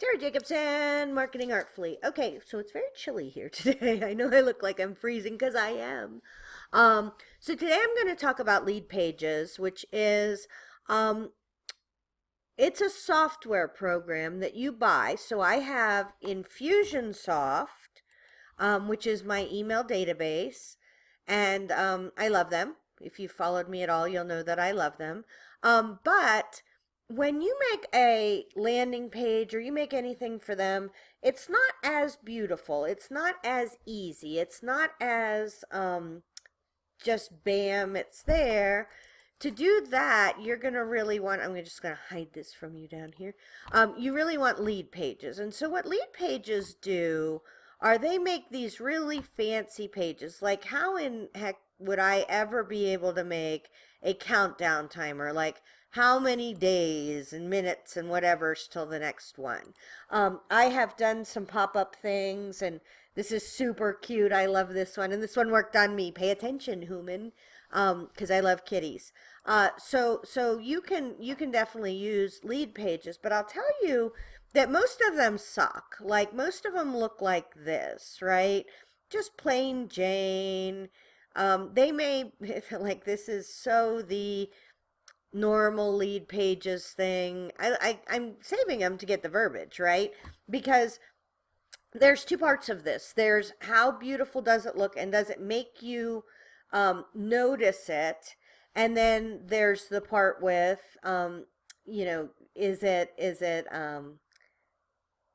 Sarah Jacobson, Marketing Artfully. Okay, so it's very chilly here today. I know I look like I'm freezing because I am. So today I'm going to talk about Leadpages, which is it's a software program that you buy. So I have Infusionsoft, which is my email database, and I love them. If you followed me at all, you'll know that I love them. But when you make a landing page or you make anything for them, it's not as beautiful. It's not as easy. It's not as just bam, it's there. To do that, you're going to really want, I'm just going to hide this from you down here. You really want Leadpages. And so what Leadpages do are they make these really fancy pages. Like how in heck would I ever be able to make a countdown timer? Like how many days and minutes and whatever's till the next one. I have done some pop-up things, and this is super cute. I love this one, and this one worked on me. Pay attention, human, because I love kitties. So you can definitely use Leadpages, but I'll tell you that most of them suck. Like most of them look like this, right? Just plain Jane. They may like this is so the normal Leadpages thing. I'm saving them to get the verbiage, right? Because there's two parts of this. There's how beautiful does it look and does it make you notice it? And then there's the part with, is it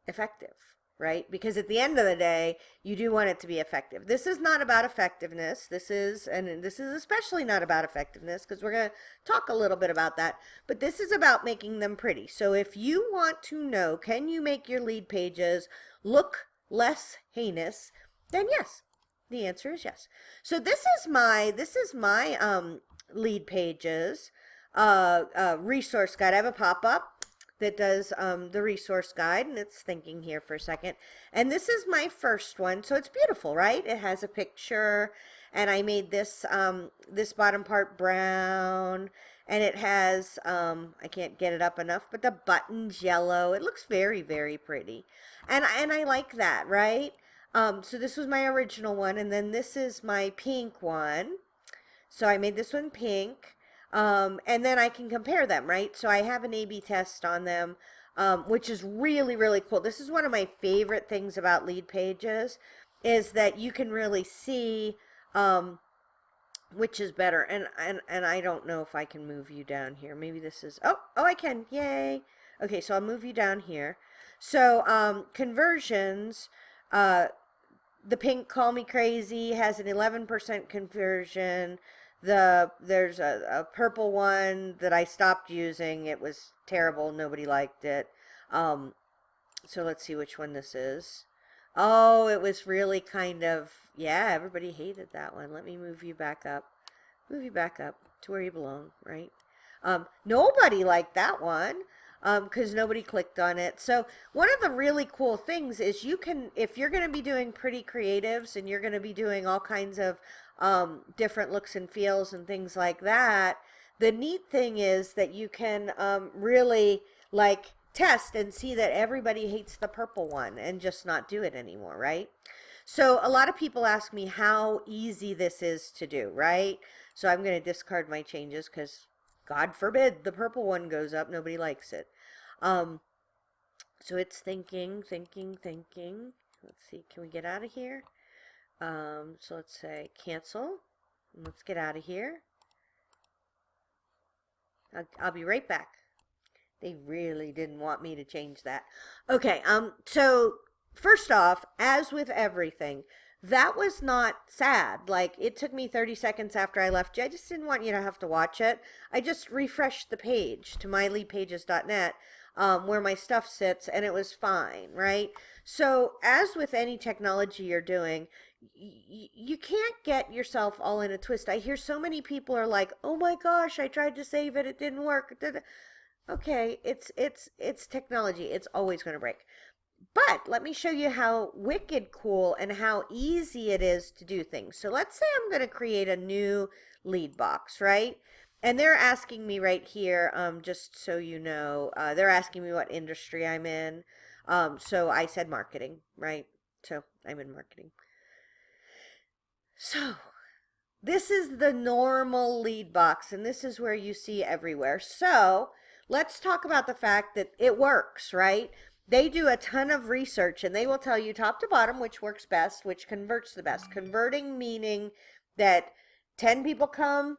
effective, right? Because at the end of the day, you do want it to be effective. This is not about effectiveness. This is especially not about effectiveness because we're going to talk a little bit about that. But this is about making them pretty. So if you want to know, can you make your Leadpages look less heinous, then yes. The answer is yes. So this is my Leadpages resource guide. I have a pop-up that does the resource guide, and it's thinking here for a second. And this is my first one, so it's beautiful, right? It has a picture, and I made this this bottom part brown, and it has I can't get it up enough, but the buttons yellow. It looks very, very pretty, and I like that, right? So this was my original one, and then this is my pink one. So I made this one pink, and then I can compare them, right? So I have an A/B test on them, which is really, really cool. This is one of my favorite things about Leadpages, is that you can really see which is better. And I don't know if I can move you down here. Maybe this is, oh, I can, yay. Okay, so I'll move you down here. So conversions, the pink Call Me Crazy has an 11% conversion. There's a purple one that I stopped using. It was terrible. Nobody liked it. So let's see which one this is. Oh, it was really kind of, yeah, everybody hated that one. Let me move you back up. Move you back up to where you belong, right? Nobody liked that one. Because nobody clicked on it. So one of the really cool things is you can, if you're going to be doing pretty creatives and you're going to be doing all kinds of different looks and feels and things like that, the neat thing is that you can really like test and see that everybody hates the purple one and just not do it anymore, right? So a lot of people ask me how easy this is to do, right? So I'm going to discard my changes because God forbid the purple one goes up. Nobody likes it. So it's thinking. Let's see. Can we get out of here? So let's say cancel. Let's get out of here. I'll be right back. They really didn't want me to change that. Okay. So first off, as with everything, that was not sad. Like, it took me 30 seconds after I left you. I just didn't want you to have to watch it. I just refreshed the page to myleadpages.net, where my stuff sits, and it was fine, right? So as with any technology you're doing, you can't get yourself all in a twist. I hear so many people are like, oh my gosh, I tried to save it, it didn't work. Okay, it's technology. It's always going to break. But let me show you how wicked cool and how easy it is to do things. So let's say I'm going to create a new lead box, right? And they're asking me right here, just so you know, they're asking me what industry I'm in. So I said marketing, right? So I'm in marketing. So this is the normal lead box, and this is where you see everywhere. So let's talk about the fact that it works, right? They do a ton of research, and they will tell you top to bottom which works best, which converts the best. Converting meaning that 10 people come,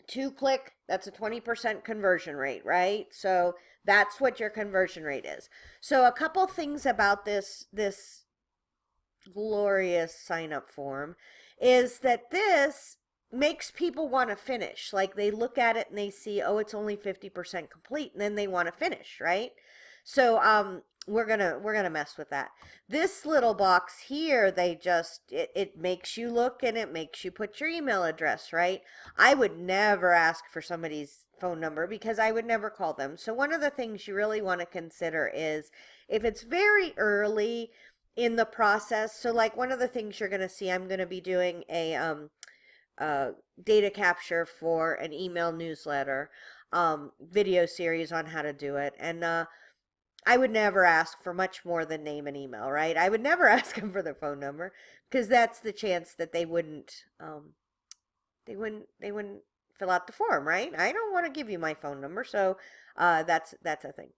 2 click, that's a 20% conversion rate, right? So that's what your conversion rate is. So a couple things about this glorious sign up form is that this makes people want to finish. Like they look at it and they see, oh, it's only 50% complete, and then they want to finish, right? So we're gonna mess with that. This little box here, they just it makes you look and it makes you put your email address, right? I would never ask for somebody's phone number because I would never call them. So one of the things you really want to consider is if it's very early in the process. So like one of the things you're going to see, I'm going to be doing a data capture for an email newsletter video series on how to do it. And I would never ask for much more than name and email, right? I would never ask them for their phone number because that's the chance that they wouldn't fill out the form, right? I don't want to give you my phone number, so that's a thing.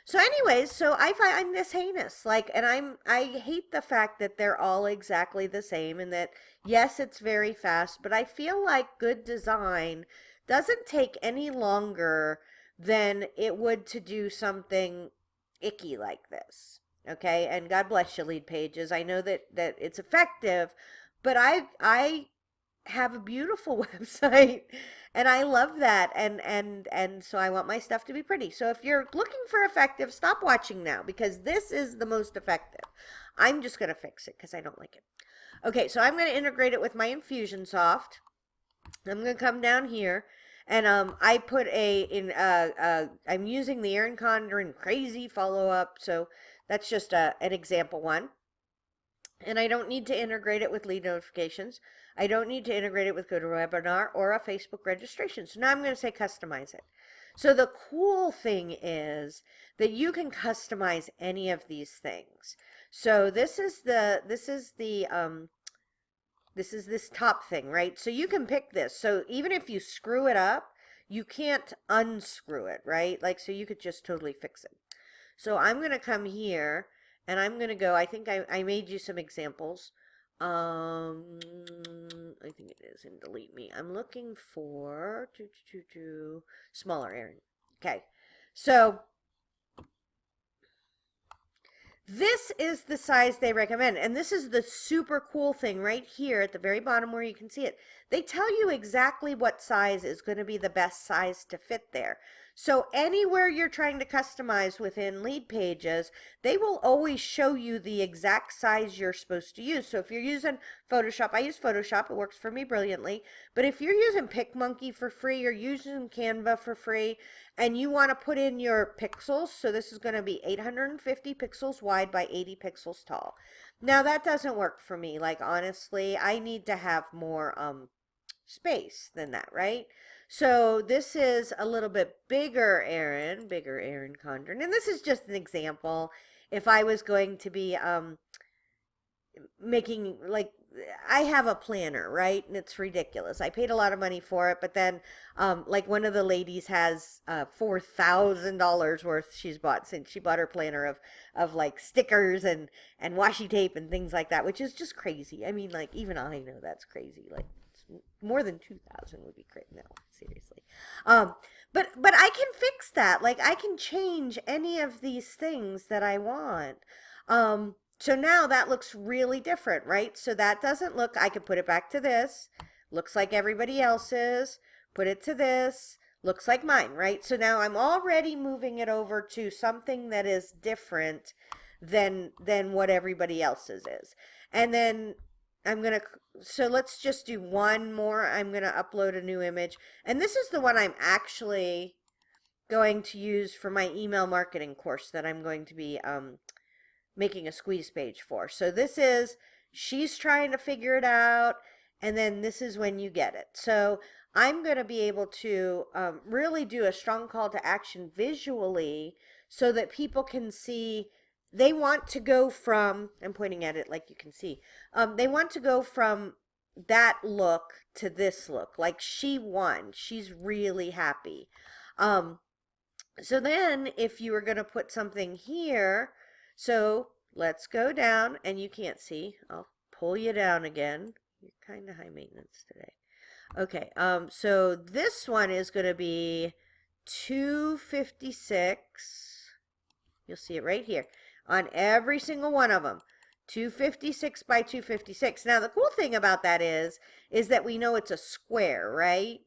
So anyways, so I find this heinous, like, and I hate the fact that they're all exactly the same, and that yes, it's very fast, but I feel like good design doesn't take any longer than it would to do something icky like this. Okay, and God bless you, Leadpages. I know that it's effective, but I have a beautiful website and I love that, and so I want my stuff to be pretty. So if you're looking for effective, stop watching now because this is the most effective. I'm just going to fix it because I don't like it. Okay, so I'm going to integrate it with my Infusionsoft. I'm going to come down here and I put I'm using the Erin Condren crazy follow-up, so that's just an example one. And I don't need to integrate it with lead notifications. I don't need to integrate it with GoToWebinar or a Facebook registration. So now I'm going to say customize it. So the cool thing is that you can customize any of these things. So this is this top thing, right? So you can pick this. So even if you screw it up, you can't unscrew it, right? Like, so you could just totally fix it. So I'm going to come here and I'm going to go, I think I made you some examples. I think it is in delete me. I'm looking for smaller Erin. Okay. So this is the size they recommend. And this is the super cool thing right here at the very bottom where you can see it. They tell you exactly what size is going to be the best size to fit there. So anywhere you're trying to customize within Leadpages, they will always show you the exact size you're supposed to use. So if you're using Photoshop, I use Photoshop, it works for me brilliantly. But if you're using PicMonkey for free or using Canva for free, and you want to put in your pixels, so this is going to be 850 pixels wide by 80 pixels tall. Now that doesn't work for me. Like honestly, I need to have more space than that, right? So this is a little bit bigger Erin Condren, and this is just an example. If I was going to be making, like, I have a planner, right? And it's ridiculous. I paid a lot of money for it, but then like one of the ladies has $4,000 worth she's bought since she bought her planner of like stickers and washi tape and things like that, which is just crazy. I mean, like, even I know that's crazy. Like, more than 2,000 would be great. No, seriously. But I can fix that. Like, I can change any of these things that I want. So now that looks really different, right? So that doesn't look, I could put it back to this. Looks like everybody else's. Put it to this. Looks like mine, right? So now I'm already moving it over to something that is different than what everybody else's is. And then I'm going to, so let's just do one more. I'm going to upload a new image. And this is the one I'm actually going to use for my email marketing course that I'm going to be making a squeeze page for. So this is, she's trying to figure it out. And then this is when you get it. So I'm going to be able to really do a strong call to action visually so that people can see they want to go from, I'm pointing at it like you can see, they want to go from that look to this look. Like she won. She's really happy. So then if you were going to put something here, so let's go down, and you can't see. I'll pull you down again. You're kind of high maintenance today. Okay, so this one is going to be 256. You'll see it right here on every single one of them. 256 by 256. Now, the cool thing about that is that we know it's a square, right?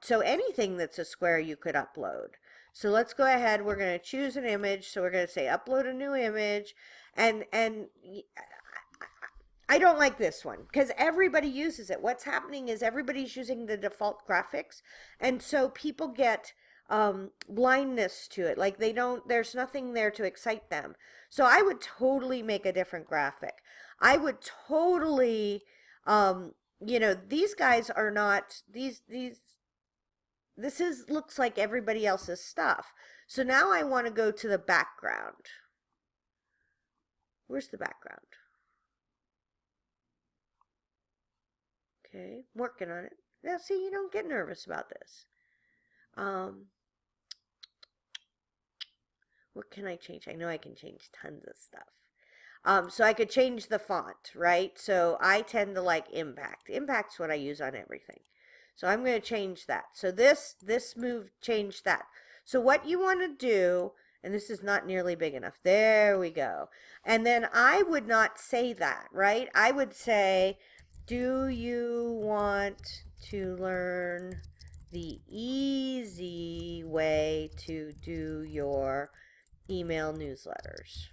So anything that's a square you could upload. So let's go ahead. We're going to choose an image. So we're going to say upload a new image. And I don't like this one because everybody uses it. What's happening is everybody's using the default graphics. And so people get blindness to it. Like there's nothing there to excite them. So I would totally make a different graphic. I would totally, these guys are not, looks like everybody else's stuff. So now I want to go to the background. Where's the background? Okay, I'm working on it. Now, see, you don't get nervous about this. What can I change? I know I can change tons of stuff. So I could change the font, right? So I tend to like impact. Impact's what I use on everything. So I'm going to change that. So this move changed that. So what you want to do, and this is not nearly big enough. There we go. And then I would not say that, right? I would say, do you want to learn the easy way to do your email newsletters?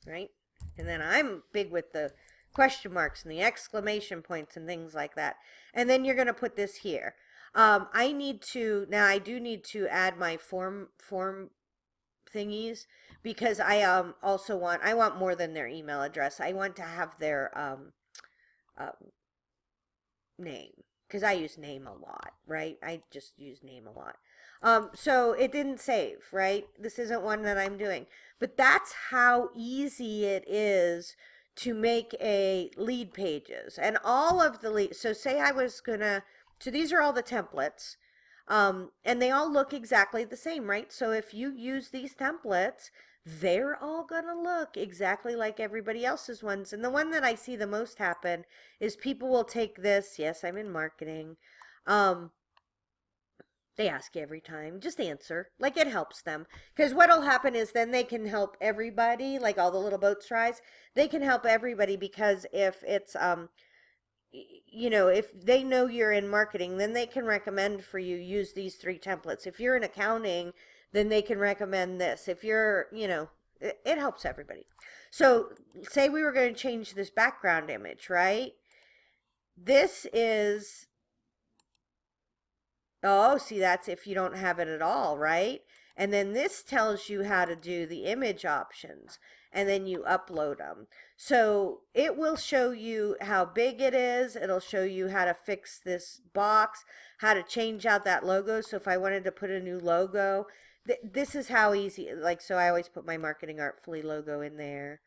Right? And then I'm big with the question marks and the exclamation points and things like that. And then you're going to put this here. I do need to add my form thingies because I want more than their email address. I want to have their name, because I use name a lot, right? I just use name a lot. So it didn't save, right? This isn't one that I'm doing. But that's how easy it is to make a lead pages. And all of the leads, so say I was gonna, so these are all the templates. And they all look exactly the same, right? So if you use these templates, they're all gonna look exactly like everybody else's ones. And the one that I see the most happen is people will take this, yes, I'm in marketing. They ask you every time, just answer. Like, it helps them. Because what'll happen is then they can help everybody, like all the little boats rise. They can help everybody because if it's, if they know you're in marketing, then they can recommend for you use these 3 templates. If you're in accounting, then they can recommend this. If you're, it helps everybody. So say we were going to change this background image, right? This is, oh, see, that's if you don't have it at all, right? And then this tells you how to do the image options, and then you upload them. So it will show you how big it is. It'll show you how to fix this box, how to change out that logo. So if I wanted to put a new logo, this is how easy, like, so I always put my Marketing Artfully logo in there.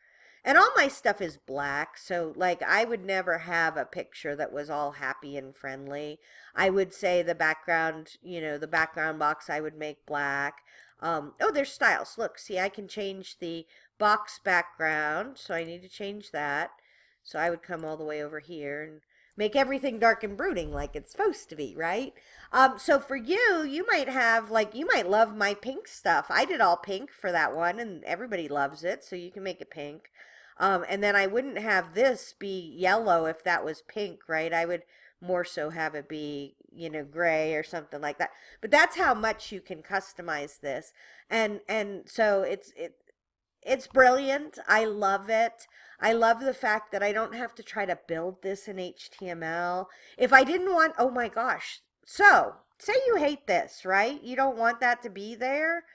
And all my stuff is black, so like I would never have a picture that was all happy and friendly. I would say the background, the background box I would make black. Oh, there's styles. Look, see, I can change the box background, so I need to change that. So I would come all the way over here and make everything dark and brooding like it's supposed to be, right? So for you, you might have, like, you might love my pink stuff. I did all pink for that one, and everybody loves it, so you can make it pink. And then I wouldn't have this be yellow if that was pink, right? I would more so have it be, gray or something like that. But that's how much you can customize this. And so it's brilliant. I love it. I love the fact that I don't have to try to build this in HTML. If I didn't want, oh my gosh. So say you hate this, right? You don't want that to be there.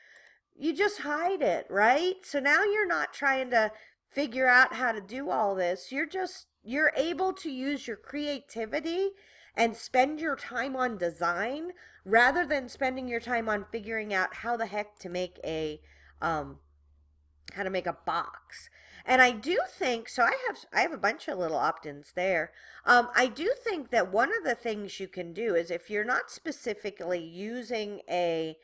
You just hide it, right? So now you're not trying to figure out how to do all this. You're able to use your creativity and spend your time on design rather than spending your time on figuring out how the heck to make a box. And I do think so. I have a bunch of little opt-ins there. I do think that one of the things you can do is if you're not specifically using a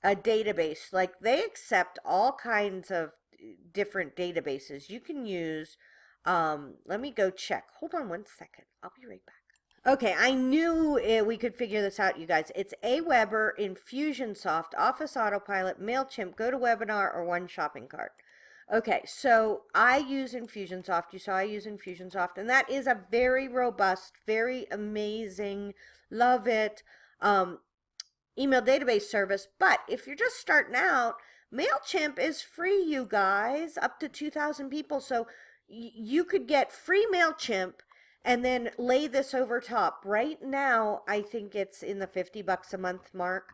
database, like they accept all kinds of different databases. You can use, let me go check. Hold on one second. I'll be right back. Okay, I knew we could figure this out, you guys. It's Aweber, Infusionsoft, Office Autopilot, MailChimp, GoToWebinar, or One Shopping Cart. Okay, so I use Infusionsoft. You saw I use Infusionsoft, and that is a very robust, very amazing, love it, email database service. But if you're just starting out, MailChimp is free, you guys, up to 2,000 people. So you could get free MailChimp and then lay this over top. Right now, I think it's in the $50 a month mark.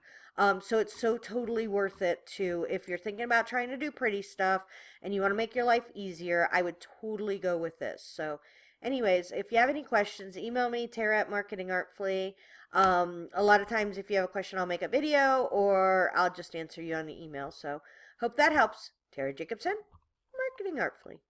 So it's so totally worth it to, if you're thinking about trying to do pretty stuff and you want to make your life easier, I would totally go with this. So anyways, if you have any questions, email me, Tara at Marketing Artfully. A lot of times if you have a question, I'll make a video or I'll just answer you on the email. So hope that helps. Tara Jacobson, Marketing Artfully.